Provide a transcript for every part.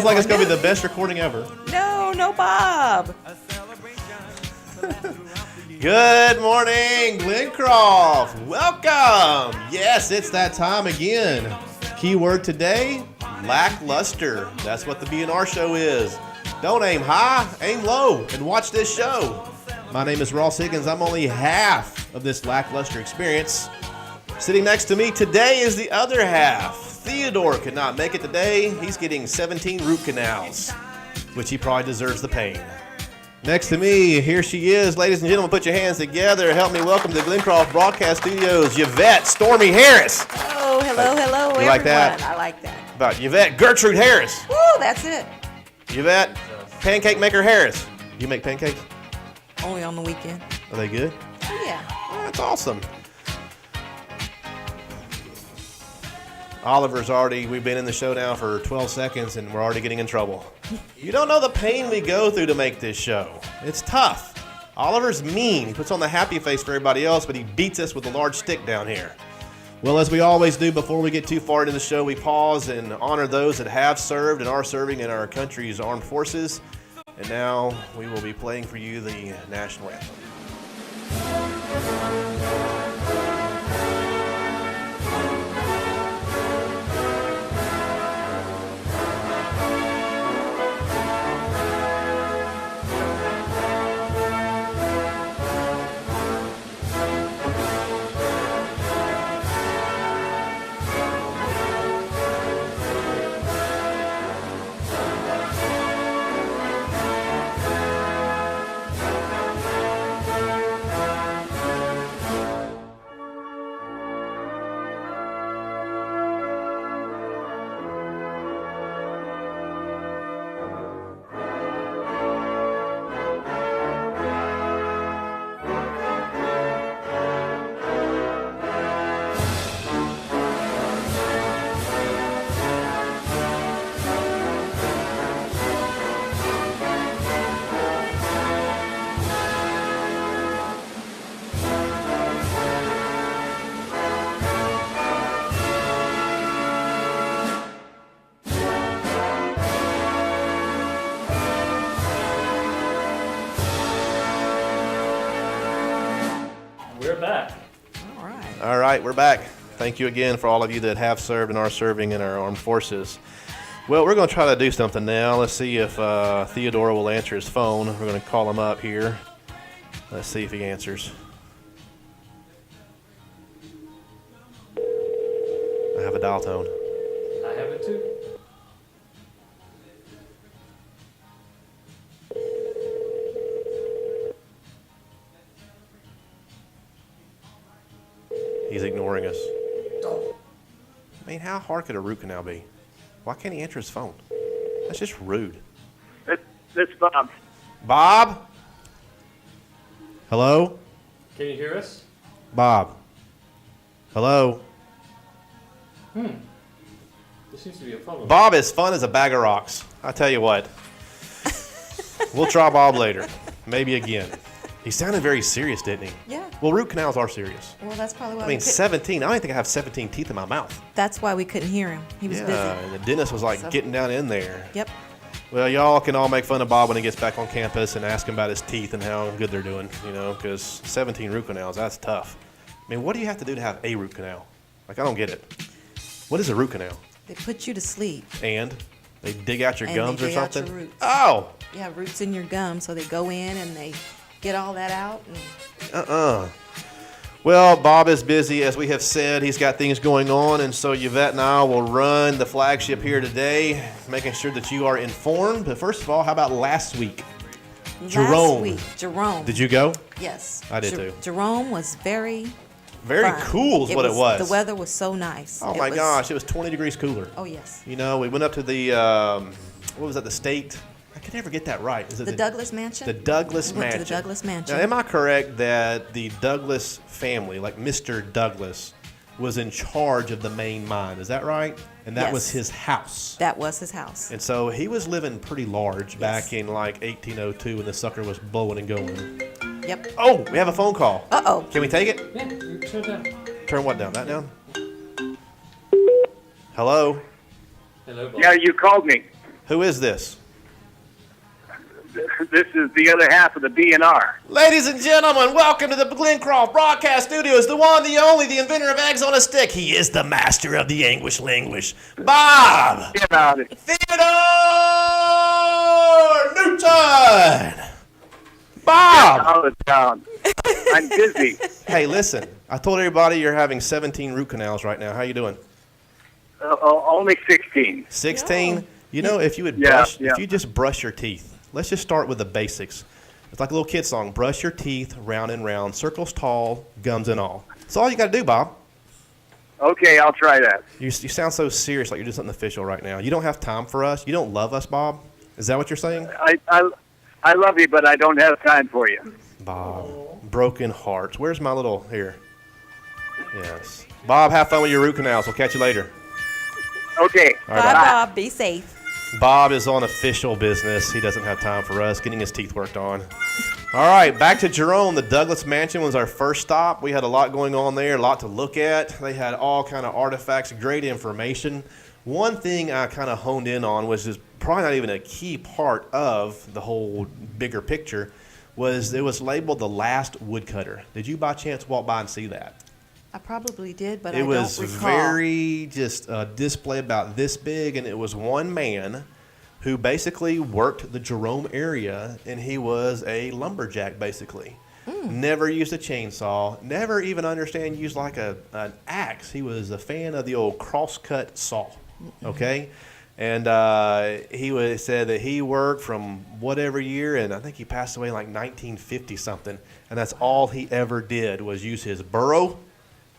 like it's going to be the best recording ever. No, Bob. Good morning, Glencroft. Welcome. Yes, it's that time again. Keyword today, lackluster. That's what the B&R Show is. Don't aim high, aim low, and watch this show. My name is Ross Higgins. I'm only half of this lackluster experience. Sitting next to me today is the other half. Theodore could not make it today. He's getting 17 root canals, which he probably deserves the pain. Next to me, here she is. Ladies and gentlemen, put your hands together. Help me welcome to the Glencroft Broadcast Studios, Yuvette Stormy Harris. Oh, hello, everyone. Like that? I like that. About Yuvette Gertrude Harris. Woo, that's it. Yuvette Pancake Maker Harris. You make pancakes? Only on the weekend. Are they good? Oh, yeah. Oh, that's awesome. We've been in the show now for 12 seconds and we're already getting in trouble. You don't know the pain we go through to make this show. It's tough. Oliver's mean. He puts on the happy face for everybody else, but he beats us with a large stick down here. Well, as we always do before we get too far into the show, we pause and honor those that have served and are serving in our country's armed forces. And now we will be playing for you the national anthem. All right, we're back. Thank you again for all of you that have served and are serving in our armed forces. Well, we're going to try to do something now. Let's see if Theodore will answer his phone. We're going to call him up here. Let's see if he answers. I have a dial tone. I have it too. He's ignoring us. I mean, how hard could a root canal be? Why can't he answer his phone? That's just rude. This Bob. Bob? Hello? Can you hear us? Bob? Hello? There seems to be a problem. Bob is fun as a bag of rocks. I tell you what. We'll try Bob later. Maybe again. He sounded very serious, didn't he? Yeah. Well, root canals are serious. Well, that's probably why. I mean, 17. I don't think I have 17 teeth in my mouth. That's why we couldn't hear him. He was busy. And the dentist was like getting down in there. Yep. Well, y'all can all make fun of Bob when he gets back on campus and ask him about his teeth and how good they're doing, because 17 root canals, that's tough. I mean, what do you have to do to have a root canal? Like, I don't get it. What is a root canal? They put you to sleep. And they dig out your gums or something? Out your roots. Oh! Yeah, roots in your gums, so they go in and they get all that out. And Well, Bob is busy, as we have said. He's got things going on, and so Yuvette and I will run the flagship here today, making sure that you are informed. But first of all, how about last week? Jerome. Did you go? Yes. I did too. Jerome was very fun. Cool is what it was. The weather was so nice. Oh my gosh, it was 20 degrees cooler. Oh, yes. We went up to the, what was that, the state? I can never get that right. Is it the Douglas Mansion? The Douglas we went Mansion. to the Douglas Mansion. Now, am I correct that the Douglas family, like Mr. Douglas, was in charge of the main mine? Is that right? And that was his house. That was his house. And so he was living pretty large back in like 1802 when the sucker was blowing and going. Yep. Oh, we have a phone call. Uh-oh. Can we take it? Yeah, you turn it down. Turn what down? That down? Hello? Hello, Bob. Yeah, you called me. Who is this? This is the other half of the B&R. Ladies and gentlemen, welcome to the Glencroft Broadcast Studios. The one, the only, the inventor of eggs on a stick. He is the master of the English language. Bob! Get out of it. Theodore Newton! Bob! Out of town. I'm busy. Hey, listen. I told everybody you're having 17 root canals right now. How you doing? Only 16. 16? No. You know, if you would if you just brush your teeth. Let's just start with the basics. It's like a little kid song. Brush your teeth, round and round, circles tall, gums and all. That's all you got to do, Bob. Okay, I'll try that. You sound so serious, like you're doing something official right now. You don't have time for us. You don't love us, Bob. Is that what you're saying? I love you, but I don't have time for you. Bob, broken hearts. Where's my little here? Yes. Bob, have fun with your root canals. We'll catch you later. Okay. All right, Bye, bye. Bob. Be safe. Bob is on official business. He doesn't have time for us, getting his teeth worked on. All right, back to Jerome. The Douglas Mansion was our first stop. We had a lot going on there, a lot to look at. They had all kind of artifacts, great information. One thing I kind of honed in on, was just probably not even a key part of the whole bigger picture, was it was labeled the last woodcutter. Did you by chance walk by and see that? I probably did, but I It don't was recall. very just a display about this big, and it was one man who basically worked the Jerome area, and he was a lumberjack basically. Never used a chainsaw, never even used like an axe. He was a fan of the old crosscut saw, okay? And he said that he worked from whatever year, and I think he passed away in like 1950 something, and that's all he ever did was use his burrow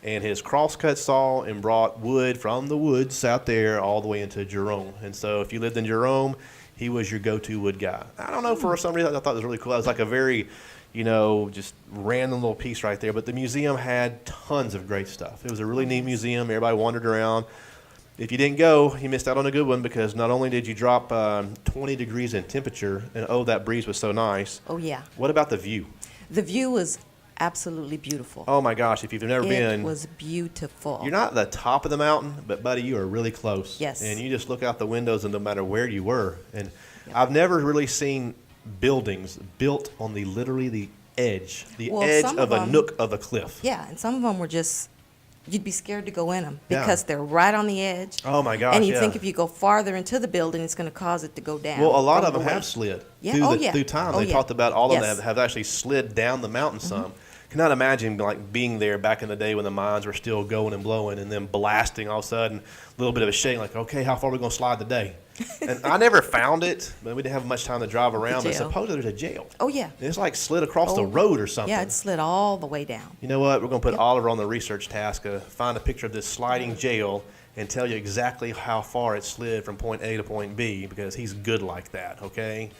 and his crosscut saw and brought wood from the woods out there all the way into Jerome. And so if you lived in Jerome, he was your go-to wood guy. I don't know, for some reason I thought it was really cool. It was like a very, just random little piece right there. But the museum had tons of great stuff. It was a really neat museum. Everybody wandered around. If you didn't go, you missed out on a good one, because not only did you drop 20 degrees in temperature, and that breeze was so nice. Oh, yeah. What about the view? The view was absolutely beautiful. Oh my gosh, if you've never been. It was beautiful. You're not at the top of the mountain, but buddy, you are really close. Yes. And you just look out the windows, and no matter where you were. And I've never really seen buildings built on literally the edge of a nook of a cliff. Yeah, and some of them were just, you'd be scared to go in them because they're right on the edge. Oh my gosh, And you think if you go farther into the building, it's going to cause it to go down. Well, a lot from of them the have weight. slid Yeah. through time. Oh, They yeah. talked about all of Yes. them have actually slid down the mountain some. Cannot imagine like being there back in the day when the mines were still going and blowing, and then blasting all of a sudden, a little bit of a shake, like, okay, how far are we going to slide today? And I never found it, but we didn't have much time to drive around. But jail. supposedly there's a jail. Oh, yeah. It's like slid across the road or something. Yeah, it slid all the way down. You know what? We're going to put Oliver on the research task, find a picture of this sliding jail and tell you exactly how far it slid from point A to point B, because he's good like that, okay?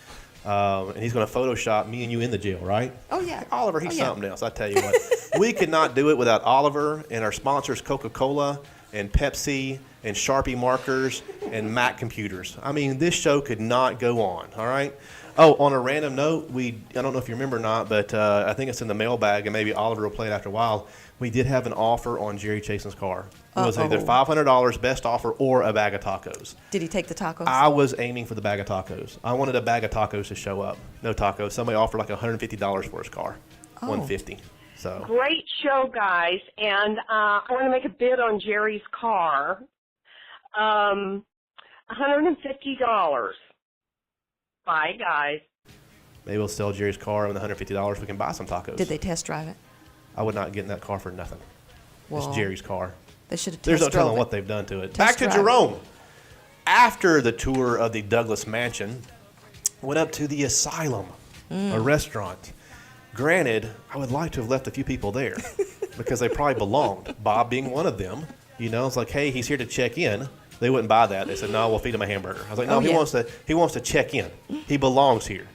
And he's going to Photoshop me and you in the jail, right? Oh, yeah. Oliver, he's Oh, yeah. something else. I tell you what. We could not do it without Oliver and our sponsors, Coca-Cola and Pepsi and Sharpie markers and Mac computers. I mean, this show could not go on, all right? Oh, on a random note, I don't know if you remember or not, but I think it's in the mailbag, and maybe Oliver will play it after a while. We did have an offer on Jerry Chasen's car. It was either $500, best offer, or a bag of tacos. Did he take the tacos? I was aiming for the bag of tacos. I wanted a bag of tacos to show up. No tacos. Somebody offered like $150 for his car. $150. So Great show, guys. And I want to make a bid on Jerry's car. $150. Bye, guys. maybe we'll sell Jerry's car, and with $150 we can buy some tacos. Did they test drive it? I would not get in that car for nothing. Well, It's Jerry's car. They should have There's test no telling drove what it. they've done to it. Test Back to drive it. Jerome. After the tour of the Douglas Mansion, went up to the Asylum, a restaurant. Granted, I would like to have left a few people there because they probably belonged. Bob being one of them. You know, it's like, hey, he's here to check in. They wouldn't buy that. They said, no, we'll feed him a hamburger. I was like, no, Oh, he yeah. wants to check in. He belongs here.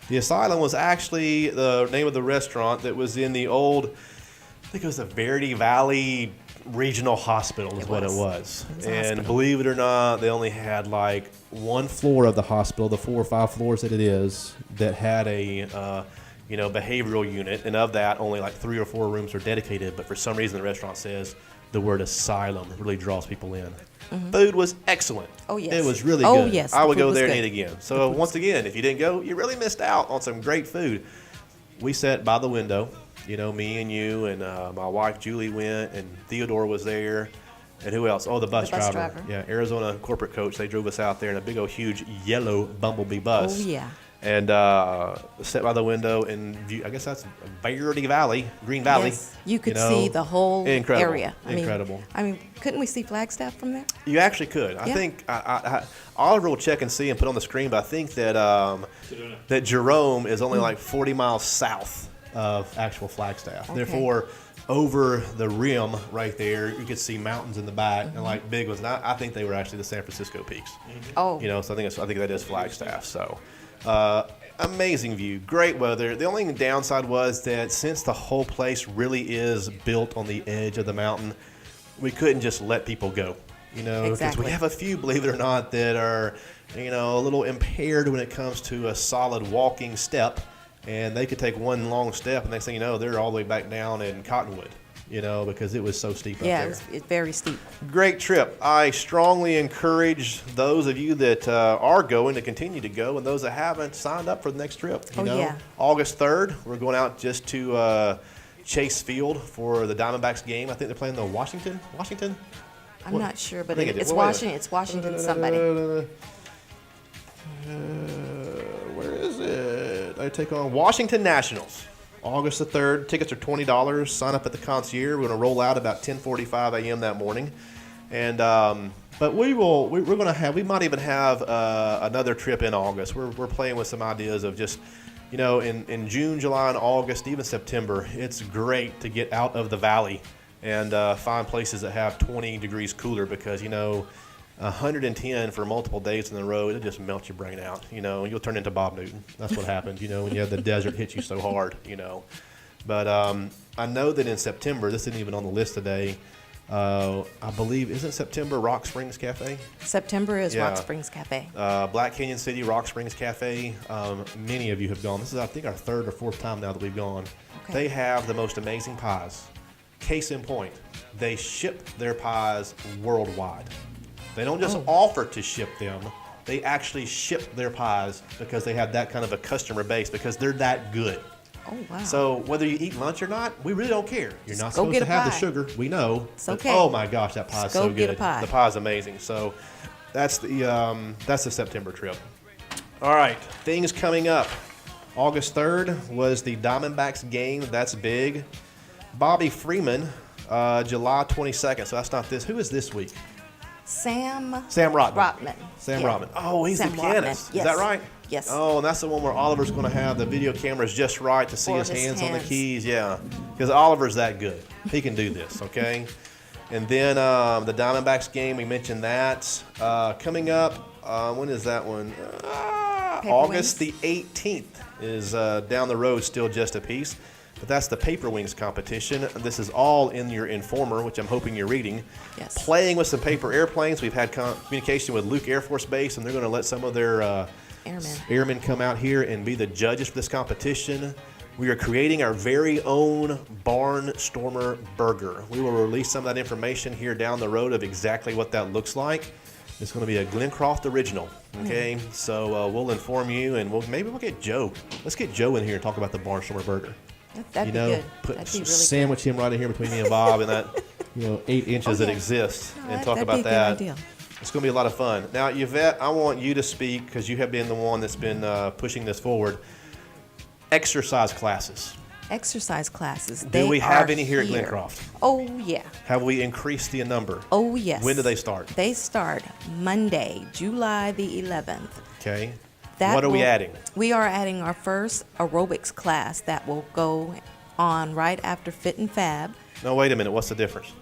The Asylum was actually the name of the restaurant that was in the old, I think it was the Verde Valley Regional Hospital is what it was. It was a And hospital. believe it or not, they only had like one floor of the hospital, the 4 or 5 floors that it is, that had a behavioral unit. And of that, only like 3 or 4 rooms are dedicated. But for some reason, the restaurant says the word asylum really draws people in. Food was excellent. Oh, yes. It was really Oh, good. yes, I the would food go was there and good. eat again. So once again, if you didn't go, you really missed out on some great food. We sat by the window, you know, me and you and my wife Julie went, and Theodore was there. And who else? Oh, the bus driver. Yeah, Arizona corporate coach. They drove us out there in a big old huge yellow Bumblebee bus. Oh, yeah. And sat by the window and view, I guess that's Verde Valley, Green Valley. Yes, you could know. see the whole Incredible. area. Incredible. I mean, couldn't we see Flagstaff from there? You actually could. I Yeah. think Oliver will check and see and put on the screen, but I think that that Jerome is only like 40 miles south of actual Flagstaff. Okay. Therefore, over the rim right there, you could see mountains in the back and like big ones. And I think they were actually the San Francisco peaks. Oh, You know, so I think that is Flagstaff. So, amazing view, great weather. The only downside was that since the whole place really is built on the edge of the mountain, we couldn't just let people go. You know, because Exactly. we have a few, believe it or not, that are, you know, a little impaired when it comes to a solid walking step, and they could take one long step, and next thing you know, they're all the way back down in Cottonwood. You know, because it was so steep up yeah, there. it's very steep. Great trip. I strongly encourage those of you that are going to continue to go, and those that haven't, signed up for the next trip. You Oh, know, yeah. August 3rd, we're going out just to Chase Field for the Diamondbacks game. I think they're playing the Washington. I'm What? not sure, but I think it it's did. Well, wait a Washington. It's Washington somebody. Where is it? I take on Washington Nationals. August the 3rd. Tickets are $20. Sign up at the concierge. We're going to roll out about 10:45 a.m. that morning. And but we might even have another trip in August. We're playing with some ideas of just, you know, in June, July, and August, even September, it's great to get out of the valley and find places that have 20 degrees cooler, because, you know, 110 for multiple days in a row, it'll just melt your brain out, you know, and you'll turn into Bob Newton. That's what happens, you know, when you have the desert hit you so hard, you know. But I know that in September, this isn't even on the list today, I believe, isn't September Rock Springs Cafe? September is Yeah. Rock Springs Cafe. Black Canyon City, Rock Springs Cafe. Many of you have gone. This is, I think, our third or fourth time now that we've gone. Okay. They have the most amazing pies. Case in point, they ship their pies worldwide. They don't just offer to ship them. They actually ship their pies because they have that kind of a customer base, because they're that good. Oh, wow. So whether you eat lunch or not, we really don't care. You're not go supposed get to a have the pie. sugar. We know. It's But, okay. oh my gosh, that pie's Just so go get a good. pie. The pie's amazing. So that's the September trip. All right, things coming up. August 3rd was the Diamondbacks game. That's big. Bobby Freeman, July 22nd. So that's not this. Who is this week? Sam Rotman. Rotman. Sam Yeah. Rotman. Oh, he's Sam the Rotman. pianist. Yes. Is that right? Yes. Oh, and that's the one where Oliver's going to have the video cameras just right to see For his his hands on the hands. keys. Yeah, because Oliver's that good. He can do this, okay? And then the Diamondbacks game, we mentioned that. Coming up, when is that one? August the 18th is down the road, still just a piece. But that's the Paper Wings competition. This is all in your Informer, which I'm hoping you're reading. Yes. Playing with some paper airplanes. We've had communication with Luke Air Force Base, and they're going to let some of their airmen come out here and be the judges for this competition. We are creating our very own Barnstormer burger. We will release some of that information here down the road of exactly what that looks like. It's going to be a Glencroft original, okay? So we'll inform you, and maybe we'll get Joe. Let's get Joe in here and talk about the Barnstormer burger. That'd You know, be good. put That'd be really sandwich him right in here between me and Bob, and that 8 inches that yeah. exists, No, and that- talk that'd about be a good that. idea. It's going to be a lot of fun. Now, Yuvette, I want you to speak, because you have been the one that's been pushing this forward. Exercise classes. Exercise classes. Do we have any here at Glencroft? Oh, yeah. Have we increased the number? Oh, yes. When do they start? They start Monday, July the 11th. Okay. That What are we will- adding? We are adding our first aerobics class that will go on right after Fit and Fab. No, wait a minute. What's the difference?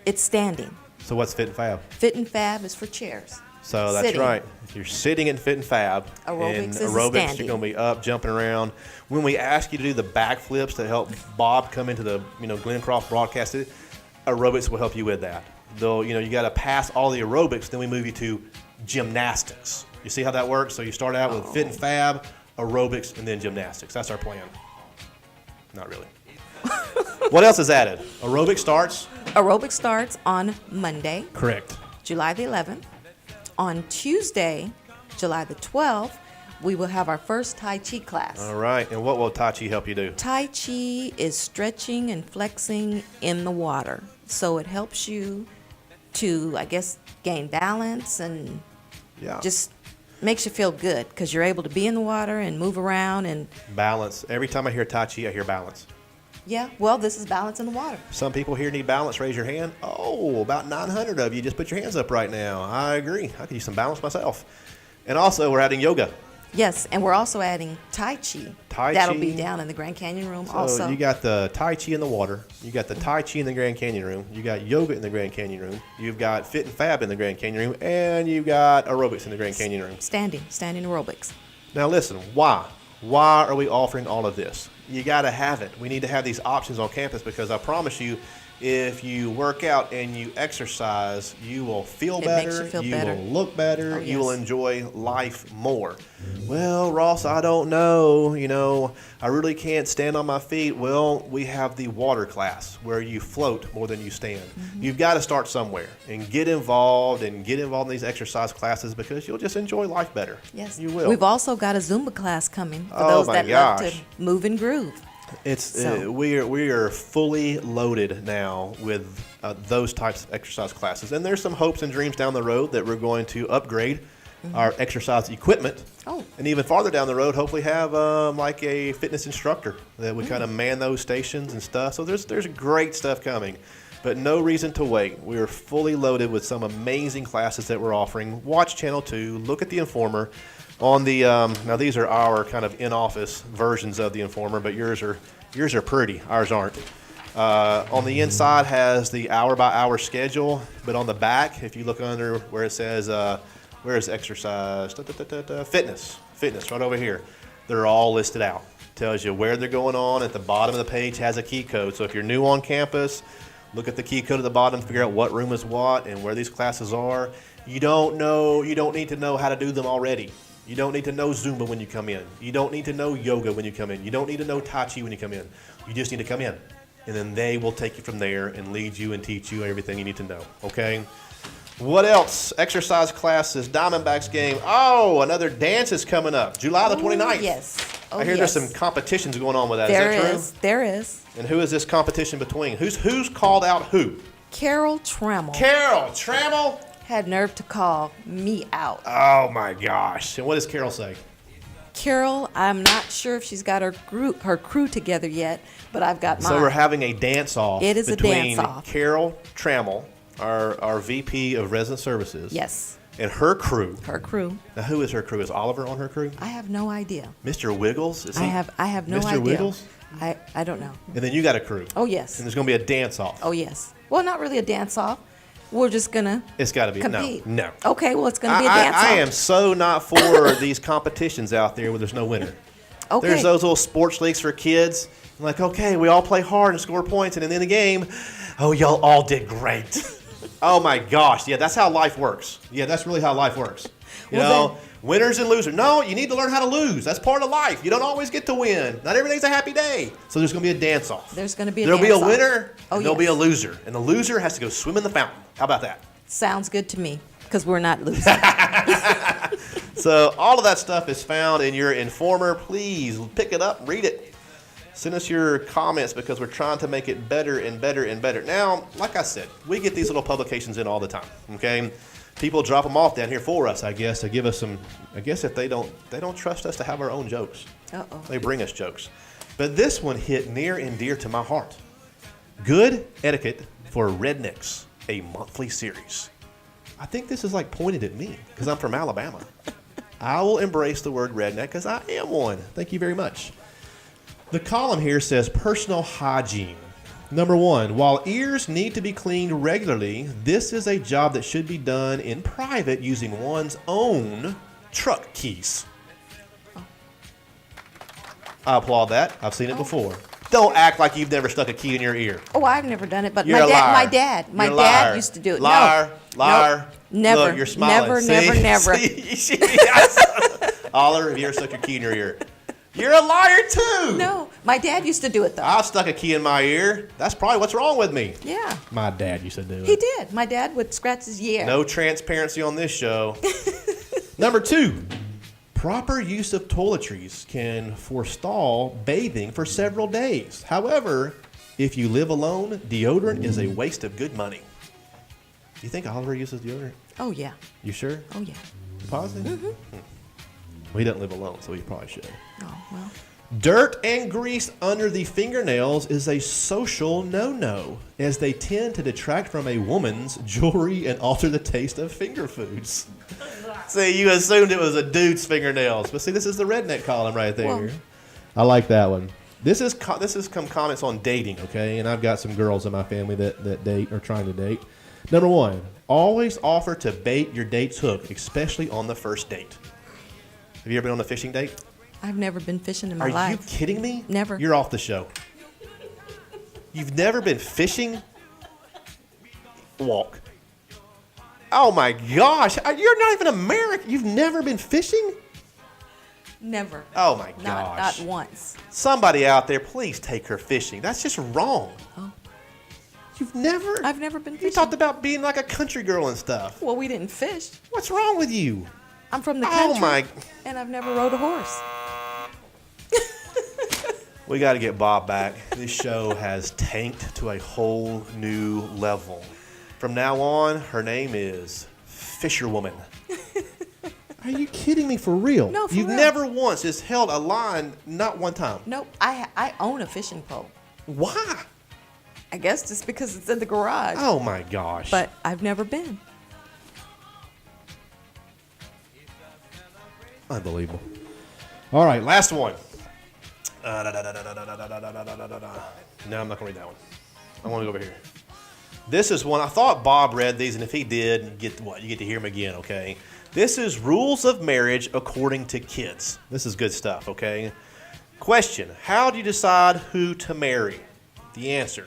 It's standing. So what's Fit and Fab? Fit and Fab is for chairs. So that's Sitting. right. You're sitting in Fit and Fab. Aerobics and is aerobics, standing. you're going to be up, jumping around. When we ask you to do the backflips to help Bob come into the Glencroft broadcast, aerobics will help you with that. Though you got to pass all the aerobics, then we move you to gymnastics. You see how that works? So you start out with Fit and Fab, aerobics, and then gymnastics. That's our plan. Not really. What else is added? Aerobic starts Aerobics starts on Monday, Correct. July the 11th. On Tuesday, July the 12th, we will have our first Tai Chi class. All right. And what will Tai Chi help you do? Tai Chi is stretching and flexing in the water. So it helps you to, I guess, gain balance and Yeah. just makes you feel good because you're able to be in the water and move around and, Balance. Every time I hear Tai Chi, I hear balance. yeah, well, this is balance in the water. Some people here need balance. Raise your hand. Oh, about 900 of you just put your hands up right now. I agree. I could use some balance myself. And also, we're adding yoga. Yes, and we're also adding Tai Chi. Tai That'll Chi. be down in the Grand Canyon room So also. you got the Tai Chi in the water. You got the Tai Chi in the Grand Canyon room. You got yoga in the Grand Canyon room. You've got Fit and Fab in the Grand Canyon room. And you've got aerobics in the Grand Canyon room. Standing aerobics. Now listen, why? Why are we offering all of this? You got to have it. We need to have these options on campus because I promise you, if you work out and you exercise, you will feel It better. makes you feel better. Will look better. Oh, You will yes. enjoy life more. Well, Ross, I don't know. I really can't stand on my feet. Well, we have the water class where you float more than you stand. Mm-hmm. You've got to start somewhere and get involved in these exercise classes because you'll just enjoy life better. Yes. You will. We've also got a Zumba class coming for Oh, those my that love to gosh. move and groove. We are fully loaded now with those types of exercise classes, and there's some hopes and dreams down the road that we're going to upgrade our exercise equipment. Oh. And even farther down the road, hopefully have like a fitness instructor that would kind of man those stations and stuff. So there's great stuff coming, but no reason to wait. We are fully loaded with some amazing classes that we're offering. Watch Channel 2. Look at the Informer. On the now these are our kind of in-office versions of the Informer, but yours are pretty. Ours aren't. On the inside has the hour-by-hour schedule, but on the back, if you look under where it says where is exercise, fitness right over here, they're all listed out. Tells you where they're going on. At the bottom of the page has a key code. So if you're new on campus, look at the key code at the bottom, figure out what room is what and where these classes are. You don't need to know how to do them already. You don't need to know Zumba when you come in. You don't need to know yoga when you come in. You don't need to know Tai Chi when you come in. You just need to come in. And then they will take you from there and lead you and teach you everything you need to know. Okay? What else? Exercise classes, Diamondbacks game. Oh, another dance is coming up. July the 29th. Yes. Oh, I hear there's yes. some competitions going on with that. There is that is. There is. true? And who is this competition between? Who's called out who? Carol Trammell Carol Trammell? had nerve to call me out. Oh, my gosh. And what does Carol say? Carol, I'm not sure if she's got her crew together yet, but I've got mine. So we're having a dance-off It is a between dance-off. Carol Trammell, our VP of Resident Services. Yes, And her crew. her crew. Now, who is her crew? Is Oliver on her crew? I have no idea. Mr. Wiggles? Is he? I have no Mr. idea. Wiggles? I don't know. And then you got a crew. Oh yes. And there's going to be a dance-off. Oh yes. Well, not really a dance off. We're just gonna It's got to be. compete. No. Okay, well it's gonna be a dance off. I am so not for these competitions out there where there's no winner. Okay. There's those little sports leagues for kids. Like, okay, we all play hard and score points, and then in the game, oh, y'all all did great. Oh my gosh, yeah, that's how life works. Yeah, that's really how life works. You Well, know, winners and losers. No, you need to learn how to lose. That's part of life. You don't always get to win. Not every day's a happy day. So there's going to be a dance-off. There's gonna be a There'll be a dance-off. winner, Oh, and there'll be yes. a loser. And the loser has to go swim in the fountain. How about that? Sounds good to me because we're not losing. So all of that stuff is found in your Informer. Please pick it up, read it. Send us your comments because we're trying to make it better and better and better. Now, like I said, we get these little publications in all the time, okay? People drop them off down here for us, I guess, to give us some, I guess if they don't trust us to have our own jokes. Uh-oh. They bring us jokes. But this one hit near and dear to my heart. Good Etiquette for Rednecks, a monthly series. I think this is like pointed at me because I'm from Alabama. I will embrace the word redneck because I am one. Thank you very much. The column here says personal hygiene. Number 1, while ears need to be cleaned regularly, this is a job that should be done in private using one's own truck keys. I applaud that. I've seen it before. Don't act like you've never stuck a key in your ear. Oh, I've never done it, but You're my a liar. my You're a dad liar. used to do it. Liar, No. liar. Nope. Never. Look, you're smiling. Never, See? never. See? Yes. Oliver, have you ever stuck your key in your ear? You're a liar too. No, my dad used to do it though. I stuck a key in my ear. That's probably what's wrong with me. Yeah. My dad used to do it. He did. My dad would scratch his ear. No transparency on this show. Number 2. Proper use of toiletries can forestall bathing for several days. However, if you live alone, deodorant is a waste of good money. Do you think Oliver uses deodorant? Oh, yeah. You sure? Oh, yeah. Positive? Mm-hmm. Well, he doesn't live alone, so he probably should. Oh, well. Dirt and grease under the fingernails is a social no-no, as they tend to detract from a woman's jewelry and alter the taste of finger foods. See, you assumed it was a dude's fingernails, but see, this is the redneck column right there. Well, I like that one. This is some comments on dating, okay? And I've got some girls in my family that date or trying to date. Number 1, always offer to bait your date's hook, especially on the first date. Have you ever been on a fishing date? I've never been fishing in my life. Are you kidding me? Never. You're off the show. You've never been fishing? Walk. Oh my gosh. You're not even American. You've never been fishing? Never. Oh my gosh. Not once. Somebody out there, please take her fishing. That's just wrong. Oh. You've never? I've never been fishing. You talked about being like a country girl and stuff. Well, we didn't fish. What's wrong with you? I'm from the country. Oh my. And I've never rode a horse. We got to get Bob back. This show has tanked to a whole new level. From now on, her name is Fisherwoman. Are you kidding me for real? No, for You've real. never once just held a line, not one time. Nope. I own a fishing pole. Why? I guess just because it's in the garage. Oh my gosh. But I've never been. Unbelievable. All right, last one. No, I'm not going to read that one. I want to go over here. This is one. I thought Bob read these, and if he did, you get to hear him again, okay? This is rules of marriage according to kids. This is good stuff, okay? Question, how do you decide who to marry? The answer,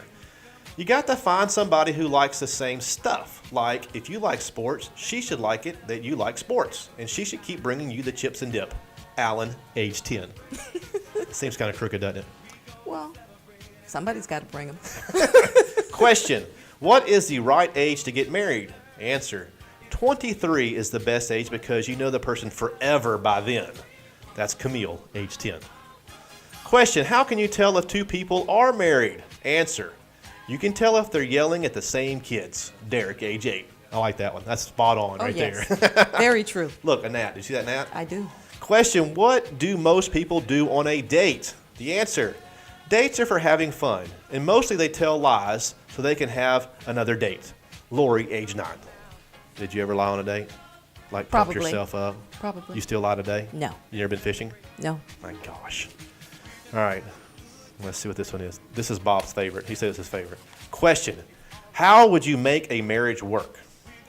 you got to find somebody who likes the same stuff. Like, if you like sports, she should like it that you like sports, and she should keep bringing you the chips and dip. Alan, age 10. Seems kind of crooked, doesn't it? Well, somebody's got to bring them. Question, what is the right age to get married? Answer, 23 is the best age because you know the person forever by then. That's Camille, age 10. Question, how can you tell if two people are married? Answer, you can tell if they're yelling at the same kids. Derek, age 8. I like that one. That's spot on right yes. there. Very true. Look, a gnat. Did you see that gnat? I do. Question, what do most people do on a date? The answer, dates are for having fun, and mostly they tell lies so they can have another date. Lori, age 9. Did you ever lie on a date? Like pump Probably. yourself up? Probably. You still lie today? No. You never been fishing? No. My gosh. All right. Let's see what this one is. This is Bob's favorite. He said it's his favorite. Question, how would you make a marriage work?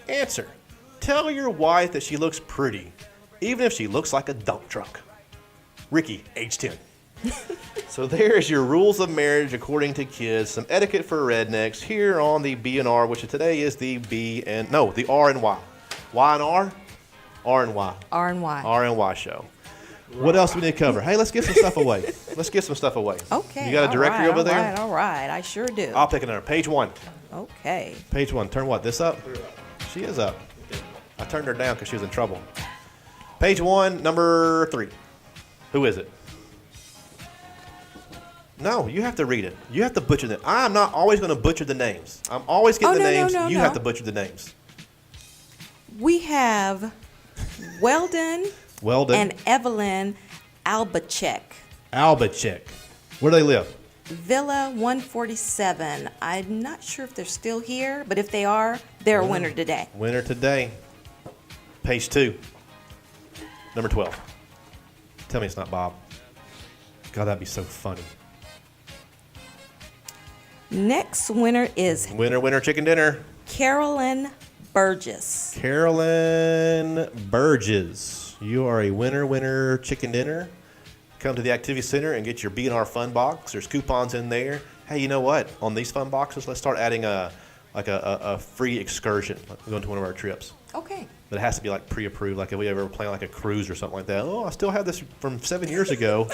Answer, tell your wife that she looks pretty, even if she looks like a dump truck. Ricky, age 10. So there's your rules of marriage according to kids. Some etiquette for rednecks here on the B&R, which today is the the R and Y. Y and R? R and Y. R and Y. R and Y show. What else do we need to cover? Hey, let's give some stuff away. Let's give some stuff away. Okay. You got a directory over there? All right. I sure do. I'll pick another. Page 1. Okay. Page 1. Turn what? This up? She is up. I turned her down because she was in trouble. Page 1, number 3. Who is it? No, you have to read it. You have to butcher them. I'm not always going to butcher the names. I'm always getting the names. You have to butcher the names. We have Weldon and Evelyn Albachek. Albachek. Where do they live? Villa 147. I'm not sure if they're still here, but if they are, they're a winner today. Winner today. Page 2. Number 12. Tell me it's not Bob. God, that'd be so funny. Next winner is Winner, chicken dinner. Carolyn Burgess. Carolyn Burgess. You are a winner, chicken dinner. Come to the Activity Center and get your B&R Fun Box. There's coupons in there. Hey, you know what? On these fun boxes, let's start adding a free excursion. Like going to one of our trips. Okay. But it has to be like pre-approved. Like if we ever plan like a cruise or something like that. Oh, I still have this from 7 years ago.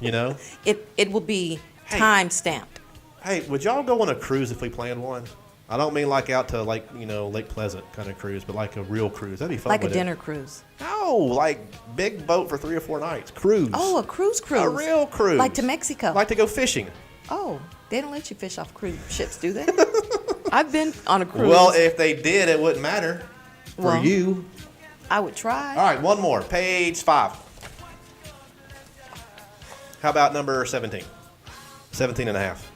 You know? It will be Hey. time stamped. Hey, would y'all go on a cruise if we planned one? I don't mean like out to like, Lake Pleasant kind of cruise, but like a real cruise. That'd be fun. Like a wouldn't it? dinner cruise. No, like big boat for 3 or 4 nights. Cruise. Oh, a cruise. A real cruise. Like to Mexico. Like to go fishing. Oh, they don't let you fish off cruise ships, do they? I've been on a cruise. Well, if they did, it wouldn't matter for Well, you. I would try. All right, one more. Page 5. How about number 17? 17 and a half.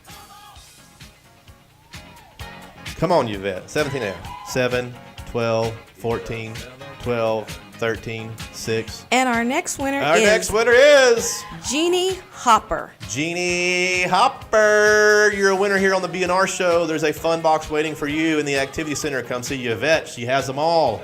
Come on, Yuvette. 17 and a half. 7, 12, 14, 12, 13, 6. And our next winner Our is next winner is Jeannie Hopper. Jeannie Hopper. You're a winner here on the B&R Show. There's a fun box waiting for you in the activity center. Come see Yuvette. She has them all.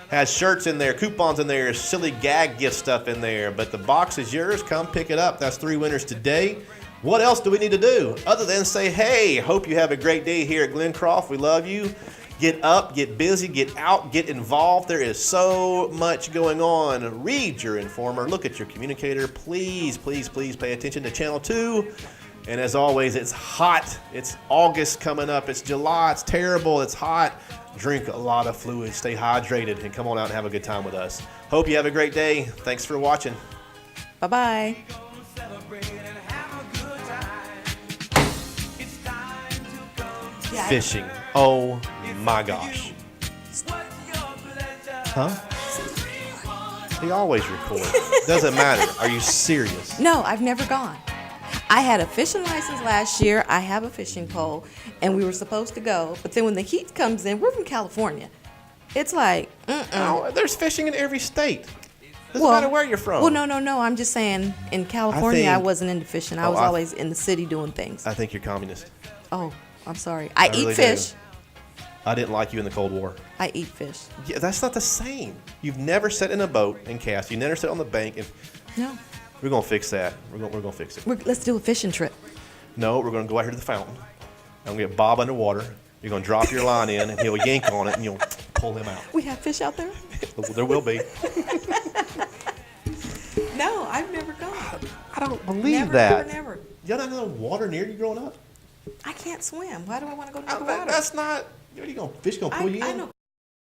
Has shirts in there, coupons in there, silly gag gift stuff in there. But the box is yours. Come pick it up. That's 3 winners today. What else do we need to do other than say, hey, hope you have a great day here at Glencroft. We love you. Get up, get busy, get out, get involved. There is so much going on. Read your informer. Look at your communicator. Please, please, please pay attention to Channel 2. And as always, it's hot. It's August coming up. It's July. It's terrible. It's hot. Drink a lot of fluids. Stay hydrated. And come on out and have a good time with us. Hope you have a great day. Thanks for watching. Bye-bye. Fishing. Oh my gosh. Huh? He always records. Doesn't matter. Are you serious? No, I've never gone. I had a fishing license last year. I have a fishing pole, and we were supposed to go. But then when the heat comes in, we're from California. It's like, No, there's fishing in every state. Doesn't matter where you're from. Well, no. I'm just saying, in California, I think- wasn't into fishing. I Oh, was I- always in the city doing things. I think you're communist. Oh, I'm sorry. I eat really fish. do. I didn't like you in the Cold War. I eat fish. Yeah, that's not the same. You've never sat in a boat and cast. You never sat on the bank. And No. we're gonna fix that. We're gonna fix it. Let's do a fishing trip. No, we're gonna go out here to the fountain. I'm gonna get Bob underwater. You're gonna drop your line in, and he'll yank on it, and you'll pull him out. We have fish out there? There will be. No, I've never gone. I don't believe Never, that. never. You not know water near you growing up? I can't swim. Why do I want to go to the water? That's not. What are you gonna fish? Gonna pull you I in? know